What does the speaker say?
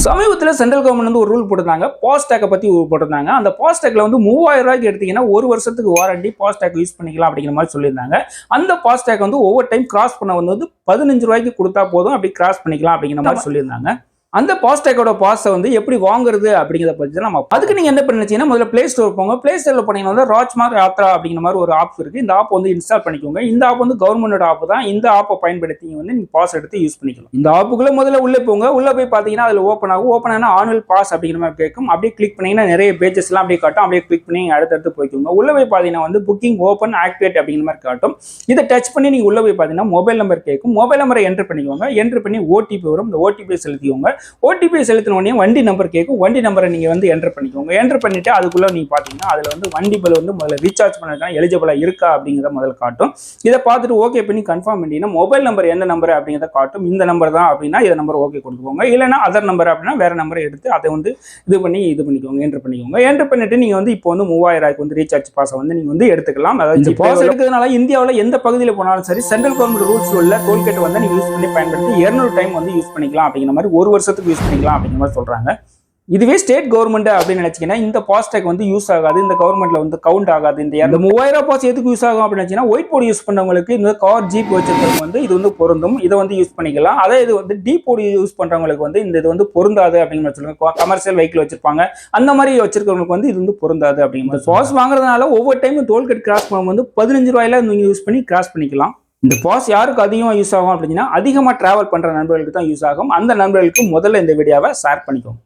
சமீபத்தில் central government வந்து ஒரு ரூல் போட்டிருந்தாங்க. ஃபாஸ்டேக்கை பற்றி போட்டிருந்தாங்க. அந்த ஃபாஸ்டேக்கில் வந்து 3000 ரூபாய்க்கு எடுத்தீங்கன்னா ஒரு வருஷத்துக்கு வாரண்டி ஃபாஸ்டேக் யூஸ் பண்ணிக்கலாம் அப்படிங்கிற மாதிரி சொல்லியிருந்தாங்க. அந்த ஃபாஸ்டேக் வந்து ஒவ்வொரு டைம் கிராஸ் பண்ண வந்து 15 ரூபாய்க்கு கொடுத்தா போதும், அப்படி கிராஸ் பண்ணிக்கலாம் அப்படிங்கிற மாதிரி சொல்லியிருந்தாங்க. அந்த ஃபாஸ்டேக்கோட பாஸை வந்து எப்படி வாங்குறது அப்படிங்கிறத பற்றி தான் நம்ம அதுக்கு நீங்கள் என்ன பண்ணிச்சீங்கன்னா முதல்ல பிளே ஸ்டோர் போங்க. பிளே ஸ்டோரில் போனீங்கன்னா வந்து ராஜ்மார்க் யாத்ரா அப்படிங்கிற மாதிரி ஒரு ஆப் இருக்குது. இந்த ஆப் வந்து இன்ஸ்டால் பண்ணிக்கோங்க. இந்த ஆப் வந்து கவர்மெண்டோட ஆப் தான். இந்த ஆப்பை பயன்படுத்தி வந்து நீங்கள் பாஸ் எடுத்து யூஸ் பண்ணிக்கலாம். இந்த ஆப்புக்குள்ள முதல்ல உள்ளே போங்க. உள்ளே போய் பார்த்தீங்கன்னா அதில் ஓப்பன் ஆகும். ஓப்பன் ஆனால் ஆனுவல் பாஸ் அப்படிங்கிற மாதிரி கேட்கும். அப்படியே கிளிக் பண்ணீங்கன்னா நிறைய பேஜஸ்லாம் அப்படியே காட்டும். அப்படியே கிளிக் பண்ணி அடுத்தடுத்து போய்க்கோங்க. உள்ளே போய் பார்த்தீங்கன்னா வந்து புக்கிங் ஓப்பன் ஆக்டிவேட் அப்படிங்கிற மாதிரி காட்டும். இதை டச் பண்ணி நீங்கள் உள்ளே போய் பார்த்தீங்கன்னா மொபைல் நம்பர் கேட்கும். மொபைல் நம்பரை என்ட்ரு பண்ணிக்கோங்க. என்ட்ரு பண்ணி ஓடிபி வரும். இந்த ஓடிபி செலுத்திக்கோங்க. ஓடிபி செலுத்தின உடனே வண்டி நம்பர் கேட்கும். வண்டி நம்பரை நீங்க வந்து என்டர் பண்ணிக்கோங்க. என்டர் பண்ணிட்டு அதுக்குள்ள நீங்க பாத்தீங்கன்னா அதுல வந்து வண்டி பில் வந்து முதல்ல ரீசார்ஜ் பண்ணதான் எலிஜிபிளா இருக்கா அப்படிங்கிறத முதல்ல காட்டும். இதை பார்த்துட்டு ஓகே பண்ணி கன்ஃபார்ம் பண்ணிட்டீங்கன்னா மொபைல் நம்பர் எந்த நம்பர் அப்படிங்கிறத காட்டும். இந்த நம்பர் தான் அப்படின்னா இந்த நம்பர் ஓகே கொடுத்துக்கோங்க. இல்லைன்னா அதர் நம்பர் அப்படின்னா வேற நம்பரை எடுத்து அதை வந்து இது பண்ணிக்கோங்க. என்டர் பண்ணிக்கோங்க. என்டர் பண்ணிட்டு நீங்க வந்து இப்போ வந்து 3000 ரூபாய்க்கு வந்து ரீசார்ஜ் பாஸ் வந்து நீங்க வந்து எடுத்துக்கலாம். அதாவது இந்த பாஸ் எடுக்கிறதுனால இந்தியாவில் எந்த பகுதியில் போனாலும் சரி சென்ட்ரல் கவர்மெண்ட் ரூல்ஸ் உள்ள டோல்கேட் வந்து நீங்க யூஸ் பண்ணி பயன்படுத்தி 200 டைம் வந்து யூஸ் பண்ணிக்கலாம் அப்படிங்கிற மாதிரி ஒரு வருஷத்துக்கு யூஸ் பண்ணிக்கலாம் அப்படிங்கிற மாதிரி சொல்றாங்க. இதுவே ஸ்டேட் கவர்மெண்ட் அப்படின்னு நினைச்சீங்கன்னா இந்த ஃபாஸ்டேக் வந்து யூஸ் ஆகாது. இந்த கவர்மெண்ட்ல வந்து கவுண்ட் ஆகாது. இந்த 3000 பாஸ் எதுக்கு யூஸ் ஆகும் அப்படின்னு நினைச்சீங்கன்னா ஒயிட் போர்டு யூஸ் பண்ணவங்களுக்கு இந்த கார் ஜீப் வச்சிருக்கவங்க வந்து இது வந்து பொருந்தும். இதை வந்து யூஸ் பண்ணிக்கலாம். அதே இது வந்து டி போர்டு யூஸ் பண்றவங்களுக்கு வந்து இந்த இது வந்து பொருந்தாது அப்படின்னு சொல்லுவாங்க. கமர்ஷியல் வெஹிக்கிள் வச்சிருப்பாங்க. அந்த மாதிரி வச்சிருக்கவங்களுக்கு வந்து இது வந்து பொருந்தாது அப்படிங்கிற பாஸ் வாங்குறதுனால ஒவ்வொரு டைமும் டோல்கேட் கிராஸ் பண்ணும் வந்து 15 ரூபாயில நீங்க யூஸ் பண்ணி கிராஸ் பண்ணிக்கலாம். இந்த பாஸ் யாருக்கு அதிகமாக யூஸ் ஆகும் அப்படின்னா அதிகமாக டிராவல் பண்ற நண்பர்களுக்கு தான் யூஸ் ஆகும். அந்த நண்பர்களுக்கு முதல்ல இந்த வீடியோவை ஷேர் பண்ணிக்கோங்க.